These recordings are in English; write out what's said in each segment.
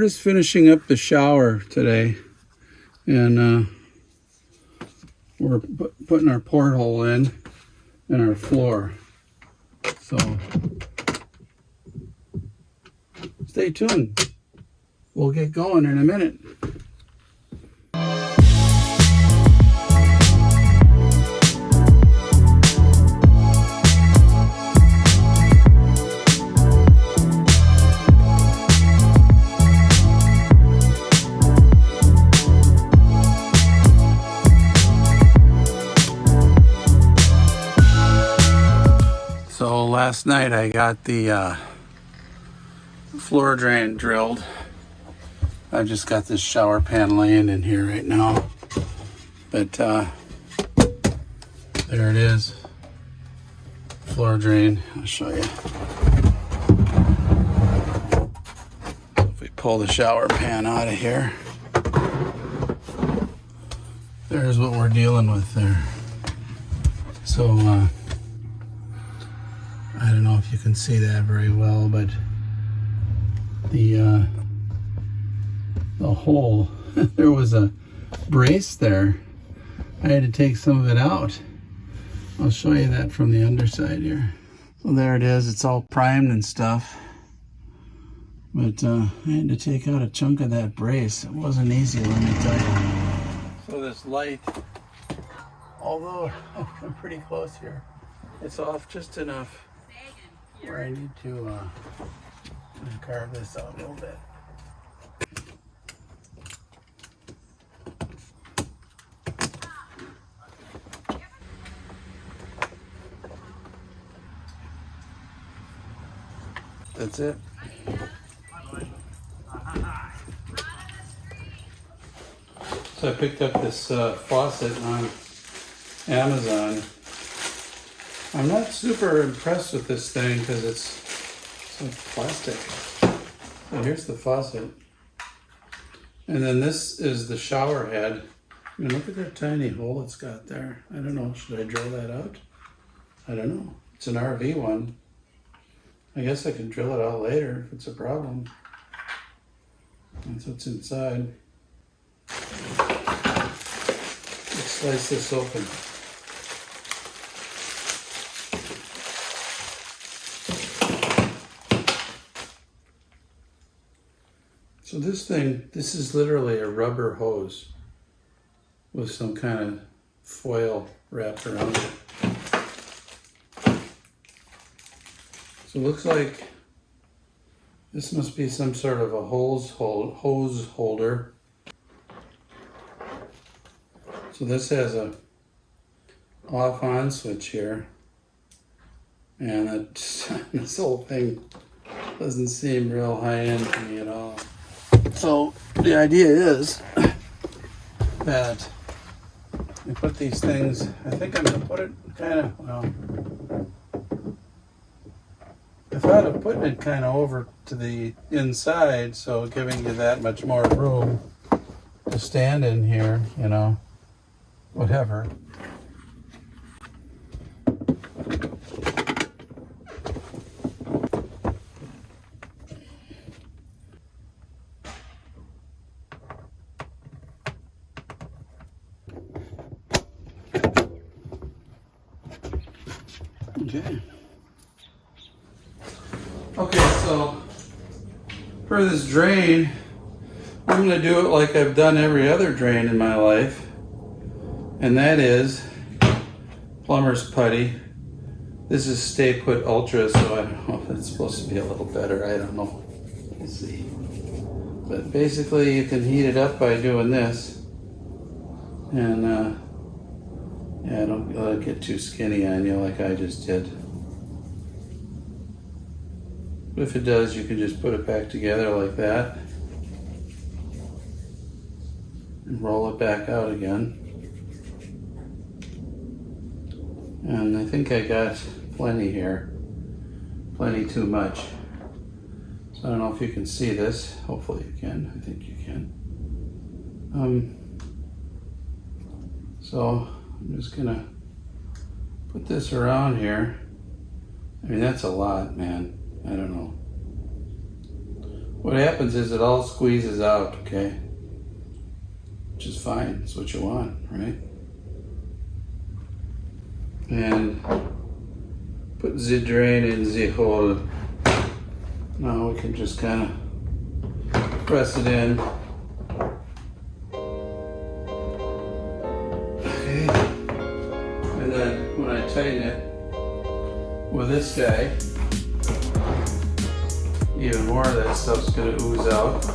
just finishing up the shower today, and we're putting our porthole in and our floor. So stay tuned. We'll get going in a minute. So last night I got the floor drain drilled. I just got this shower pan laying in here right now, but there it is, floor drain. I'll show you. So if we pull the shower pan out of here, there's what we're dealing with there. So I don't know if you can see that very well, but the hole, there was a brace there. I had to take some of it out. I'll show you that from the underside here. So there it is. It's all primed and stuff. But I had to take out a chunk of that brace. It wasn't easy, let me tell you. So this light, although I'm pretty close here, it's off just enough where I need to carve this out a little bit. That's it. So I picked up this faucet on Amazon. I'm not super impressed with this thing because it's like plastic. So here's the faucet. And then this is the shower head. I mean, look at that tiny hole it's got there. I don't know, should I drill that out? I don't know. It's an RV one. I guess I can drill it out later if it's a problem. That's what's inside. Let's slice this open. So this thing, this is literally a rubber hose with some kind of foil wrapped around it. So it looks like this must be some sort of a hose holder. So this has a off-on switch here, and this whole thing doesn't seem real high-end to me at all. So the idea is that we put these things, I think I'm going to put it kind of, well, I thought of putting it kind of over to the inside, so giving you that much more room to stand in here, you know, whatever. Okay, so for this drain, I'm going to do it like I've done every other drain in my life, and that is plumber's putty. This is Stay Put Ultra, so I don't know if it's supposed to be a little better. I don't know. Let's see. But basically, you can heat it up by doing this, and yeah, don't let it get too skinny on you like I just did. But if it does, you can just put it back together like that and roll it back out again. And I think I got plenty here, plenty too much. So I don't know if you can see this. Hopefully you can. I think you can. So I'm just gonna put this around here. I mean, that's a lot, man. I don't know. what happens is it all squeezes out, okay? Which is fine, it's what you want, right? And put the drain in the hole. Now we can just kind of press it in. Okay. And then when I tighten it with this guy, even more of that stuff's gonna ooze out.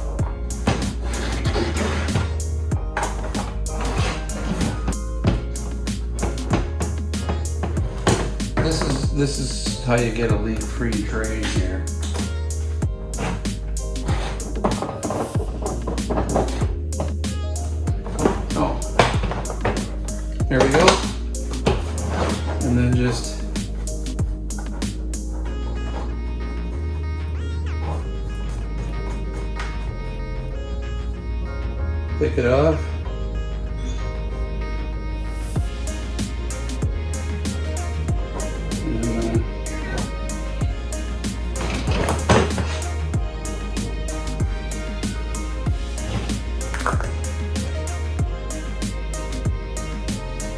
This is how you get a leak-free drain here. Oh, there we go. And then just click it off.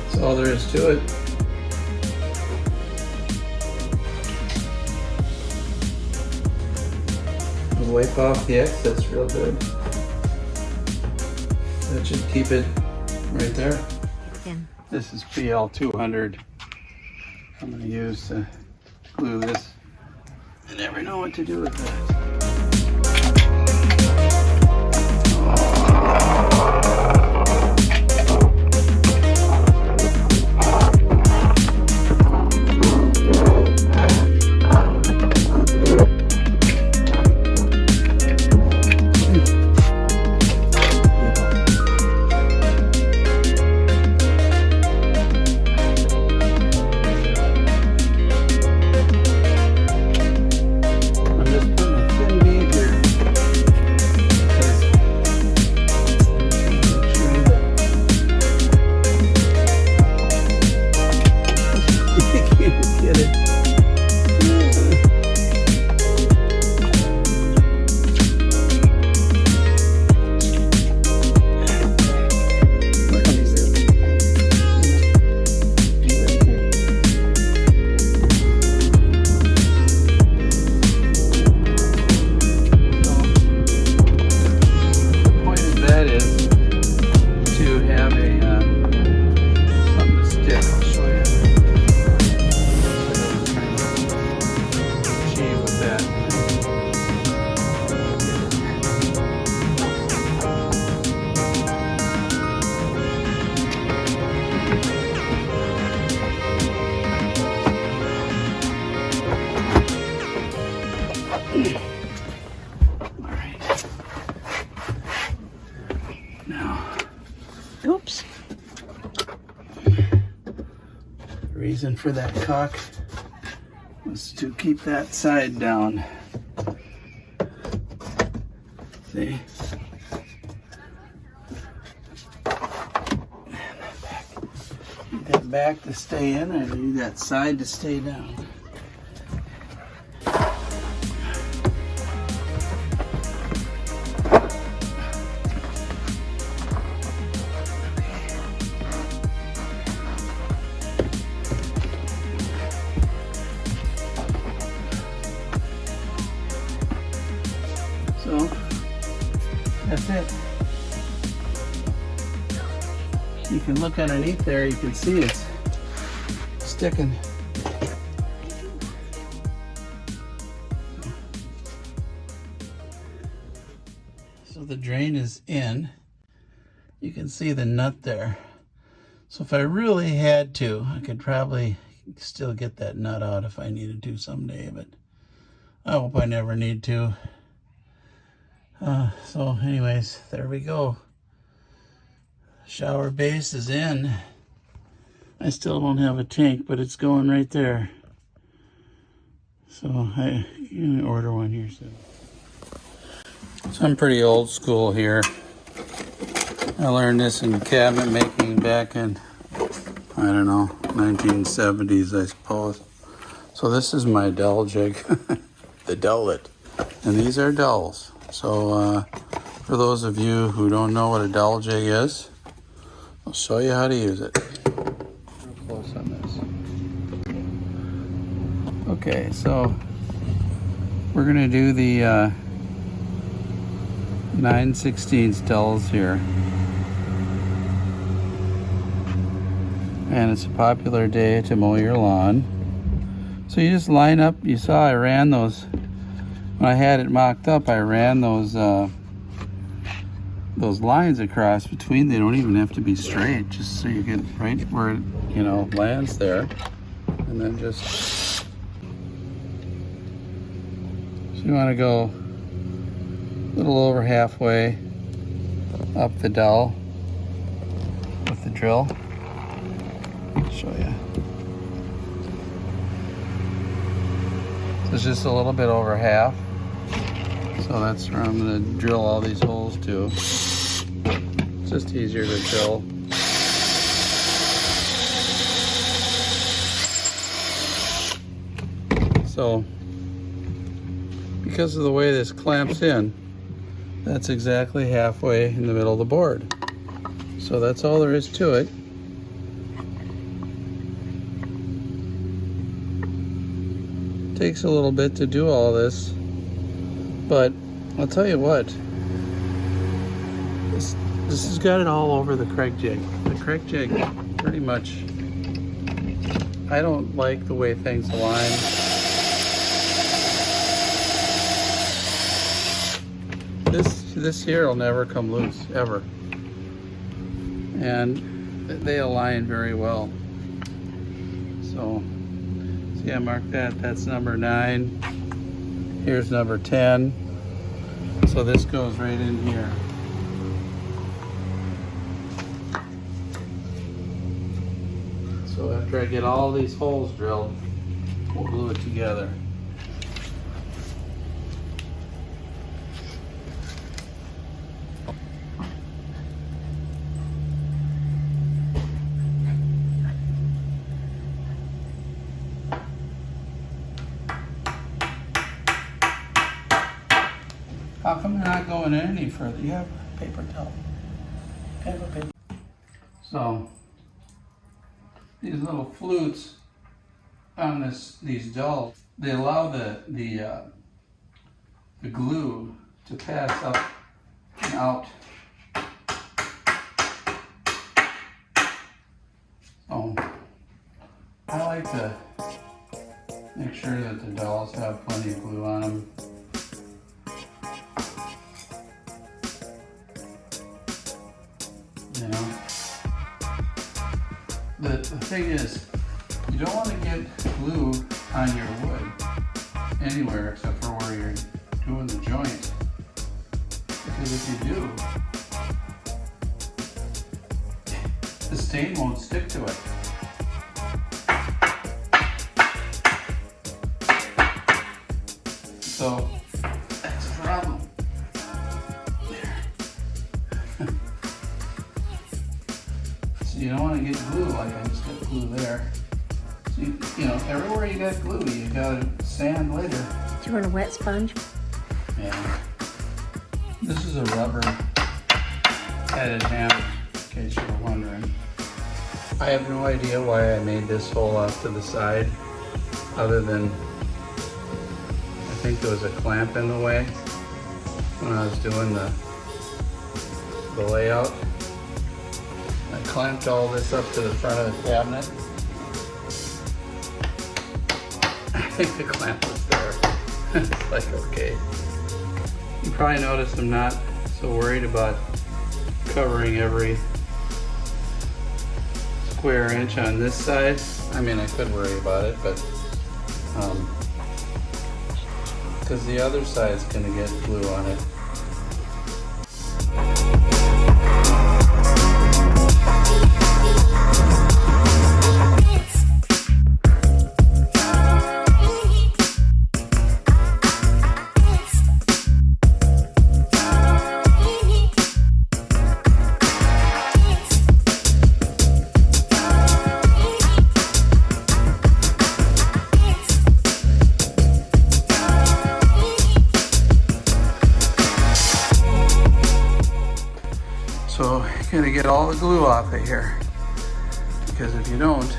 That's all there is to it. Wipe off the excess real good. That should keep it right there. This is PL200 I'm going to use to glue this. I never know what to do with that. Oops. The reason for that cock was to keep that side down. See? Need that back to stay in, or need that side to stay down. So that's it. You can look underneath there, you can see it's sticking. So the drain is in. You can see the nut there. So if I really had to, I could probably still get that nut out if I needed to someday, but I hope I never need to. So anyways, there we go. Shower base is in. I still don't have a tank, but it's going right there. So I'm gonna order one here soon. So I'm pretty old school here. I learned this in cabinet making back in, I don't know, 1970s, I suppose. So this is my dowel jig, the dowlet. And these are dowels. So for those of you who don't know what a dowel jig is, I'll show you how to use it. Real close on this. Okay, so we're gonna do the 9/16 dowels here. And it's a popular day to mow your lawn. So you just line up, you saw I ran those, when I had it mocked up, I ran those lines across between. They don't even have to be straight, just so you get right where it, you know, lands there. And then just, so you want to go a little over halfway up the dowel with the drill. I'll show you. So it's just a little bit over half. So that's where I'm going to drill all these holes to. It's just easier to drill. So, because of the way this clamps in, that's exactly halfway in the middle of the board. So that's all there is to it. Takes a little bit to do all this, but I'll tell you what, this has got it all over the Craig jig. The Craig jig, pretty much, I don't like the way things align. This here will never come loose, ever. And they align very well. So, see, I marked that. That's number 9. Here's number 10. So this goes right in here. So after I get all these holes drilled, we'll glue it together. How come you're not going in any further? You have paper towel. Have a paper. So these little flutes on these dowels, they allow the glue to pass up and out. So I like to make sure that the dowels have plenty of glue on them. You know, the thing is, you don't want to get glue on your wood anywhere except for where you're doing the joint, because if you do, the stain won't stick to it. So that's a problem. You don't want to get glue like I just got glue there. So you know, everywhere you got glue, you got to sand later. Do you want a wet sponge? Yeah. This is a rubber headed hammer, in case you were wondering. I have no idea why I made this hole off to the side, other than I think there was a clamp in the way when I was doing the layout. I clamped all this up to the front of the cabinet. I think the clamp was there. It's like, okay. You probably noticed I'm not so worried about covering every square inch on this side. I mean, I could worry about it, but because the other side's gonna get glue on it. get all the glue off of here, because if you don't,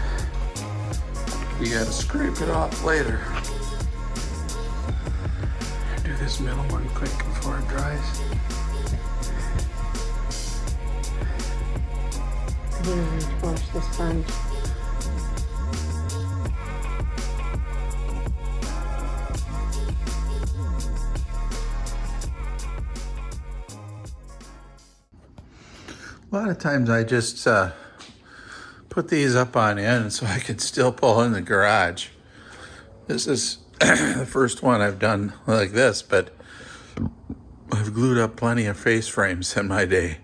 you gotta scrape it off later. Do this middle one quick before it dries. Wash the sponge. A lot of times I just put these up on end so I can still pull in the garage. This is the first one I've done like this, but I've glued up plenty of face frames in my day.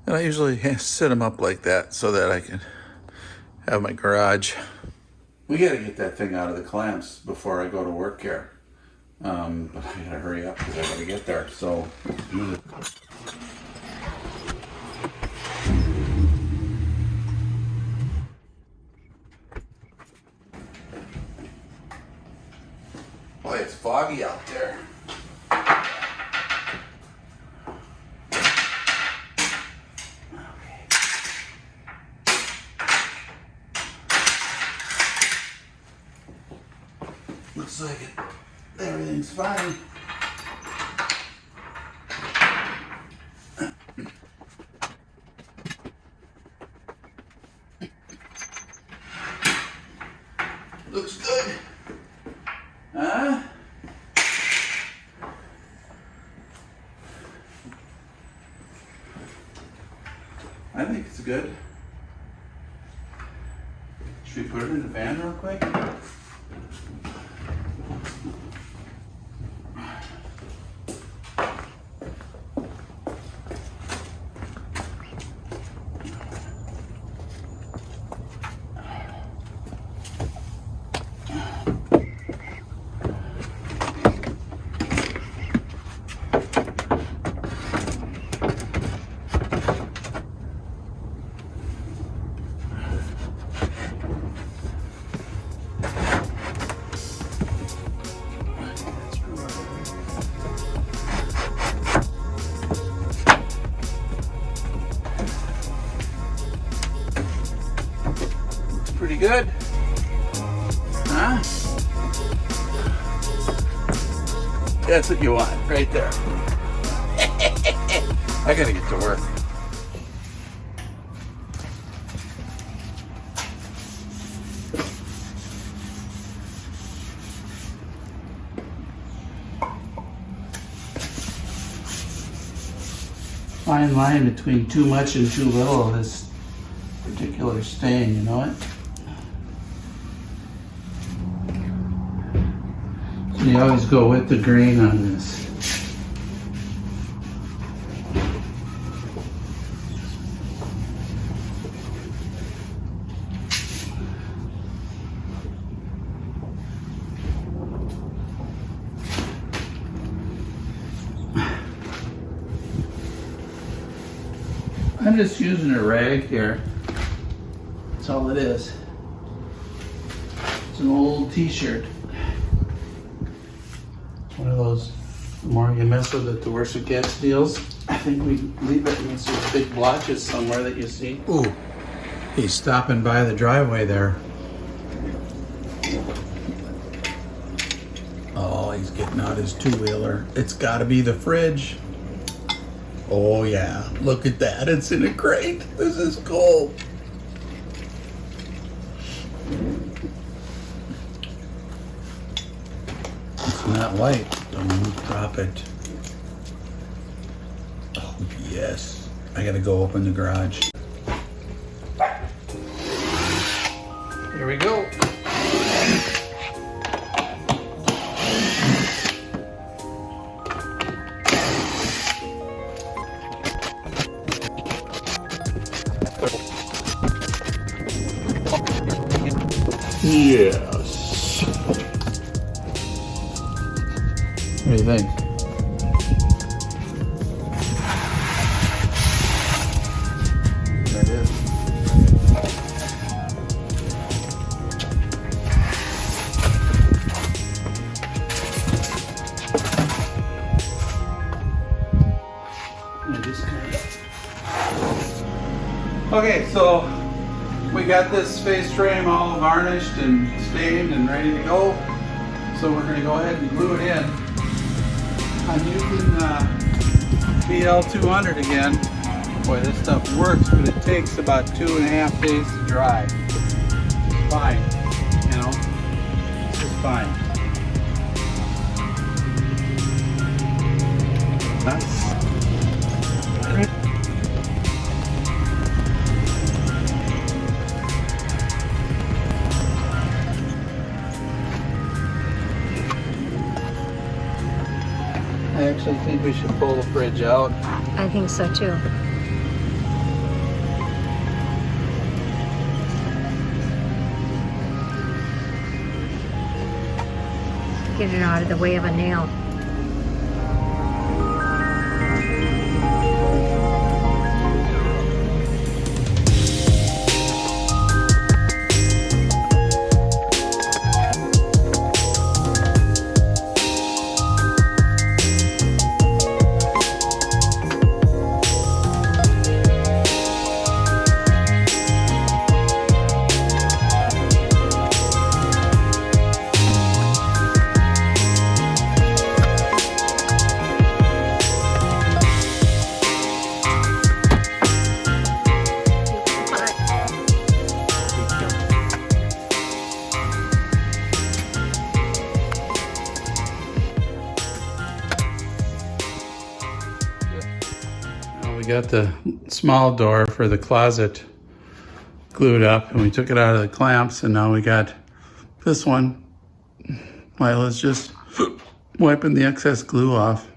And I usually sit them up like that so that I can have my garage. We gotta get that thing out of the clamps before I go to work here. But I gotta hurry up because I gotta get there. So let's do this. Boy, it's foggy out there. Looks like everything's fine. Looks good. Huh? I think it's good. Should we put it in the van real quick? Pretty good, huh? That's what you want, right there. I gotta get to work. Fine line between too much and too little of this particular stain, you know it? You always go with the grain on this. I'm just using a rag here. That's all it is. It's an old t-shirt. One of those, the more you mess with it, the worse it gets deals. I think we leave it in these big blotches somewhere that you see. Ooh, he's stopping by the driveway there. Oh, he's getting out his two-wheeler. It's gotta be the fridge. Oh yeah, look at that, it's in a crate. This is cool. It's not light. Don't drop it. Oh, yes. I gotta go open the garage. Here we go. Yes. What do you think? There it is. I just kind of Okay, so we got this face frame all varnished and stained and ready to go. So we're going to go ahead and glue it in. I'm using BL200 again. Boy, this stuff works, but it takes about 2.5 days to dry. It's fine, you know. This is fine. Nice. I actually think we should pull the fridge out. I think so too. Get it out of the way of a nail. We got the small door for the closet glued up, and we took it out of the clamps, and now we got this one. Lila's just wiping the excess glue off.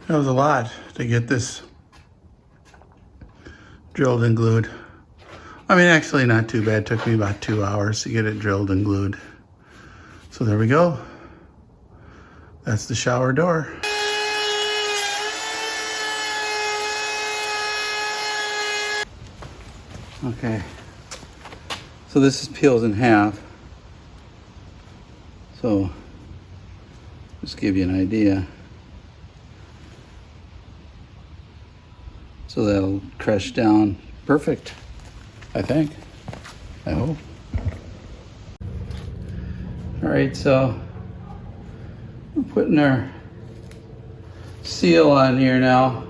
That was a lot to get this drilled and glued. I mean, actually not too bad. It took me about 2 hours to get it drilled and glued. So there we go. That's the shower door. Okay, so this is peels in half. So, just give you an idea. So that'll crush down perfect, I think. I hope. All right, so we're putting our seal on here now,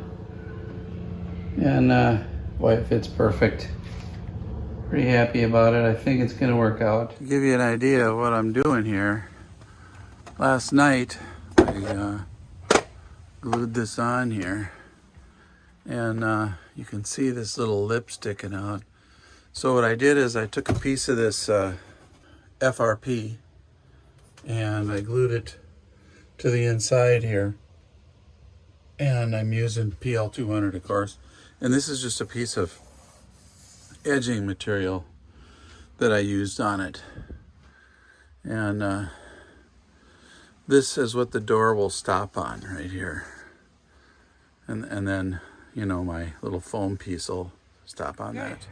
and boy, it fits perfect. Pretty happy about it. I think it's gonna work out. To give you an idea of what I'm doing here, last night I glued this on here, and you can see this little lip sticking out. So what I did is I took a piece of this FRP and I glued it to the inside here, and I'm using PL200, of course, and this is just a piece of edging material that I used on it, and this is what the door will stop on right here, and then, you know, my little foam piece will stop on that.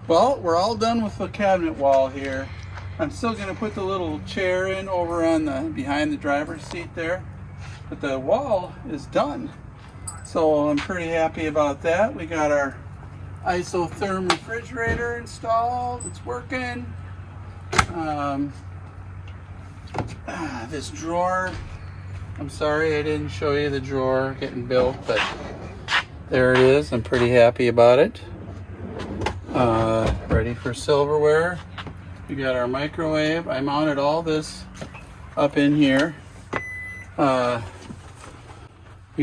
Well, we're all done with the cabinet wall here. I'm still going to put the little chair in over on the behind the driver's seat there, but the wall is done, so I'm pretty happy about that. We got our Isotherm refrigerator installed. It's working. This drawer, I'm sorry I didn't show you the drawer getting built, but there it is. I'm pretty happy about it. Ready for silverware. We got our microwave. I mounted all this up in here. We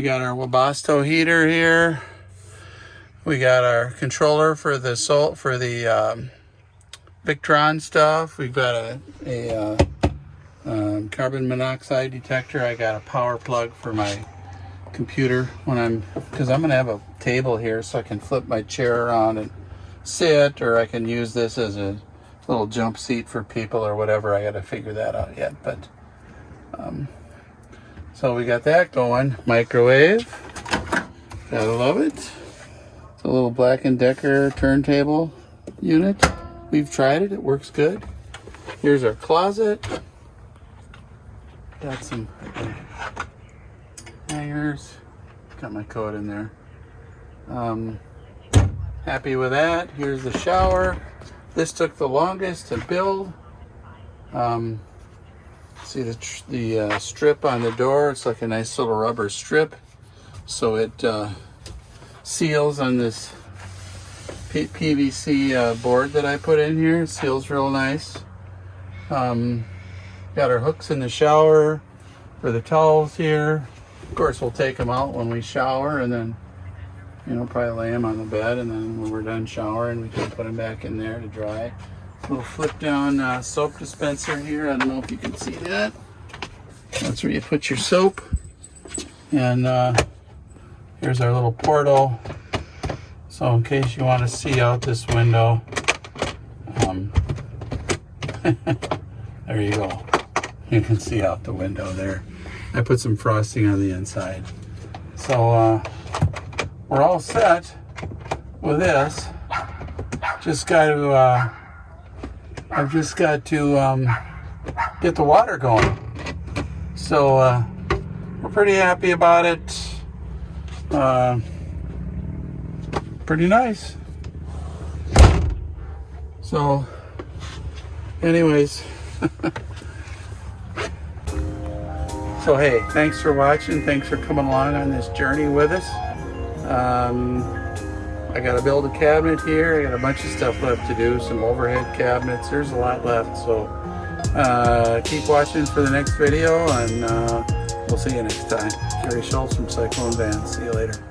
got our Webasto heater here. We got our controller for the Victron stuff. We've got a carbon monoxide detector. I got a power plug for my computer because I'm gonna have a table here, so I can flip my chair around and sit, or I can use this as a little jump seat for people or whatever. I got to figure that out yet, but so we got that going. Microwave, gotta love it. It's a little Black & Decker turntable unit. We've tried it, it works good. Here's our closet. Got some hangers. Got my coat in there. happy with that. Here's the shower. This took the longest to build. See the strip on the door? It's like a nice little rubber strip. So it seals on this PVC board that I put in here. It seals real nice. Got our hooks in the shower for the towels here. Of course, we'll take them out when we shower, and then, you know, probably lay them on the bed, and then when we're done showering, we can put them back in there to dry. Little flip down soap dispenser here. I don't know if you can see that. That's where you put your soap. And here's our little portal. So in case you want to see out this window, there you go. You can see out the window there. I put some frosting on the inside. So we're all set with this. Just got to, I've just got to get the water going. So we're pretty happy about it. Pretty nice. So anyways, so hey, thanks for watching. Thanks for coming along on this journey with us. I got to build a cabinet here. I got a bunch of stuff left to do, some overhead cabinets. There's a lot left, so keep watching for the next video, and we'll see you next time. Jerry Schultz from Cyclone Van. See you later.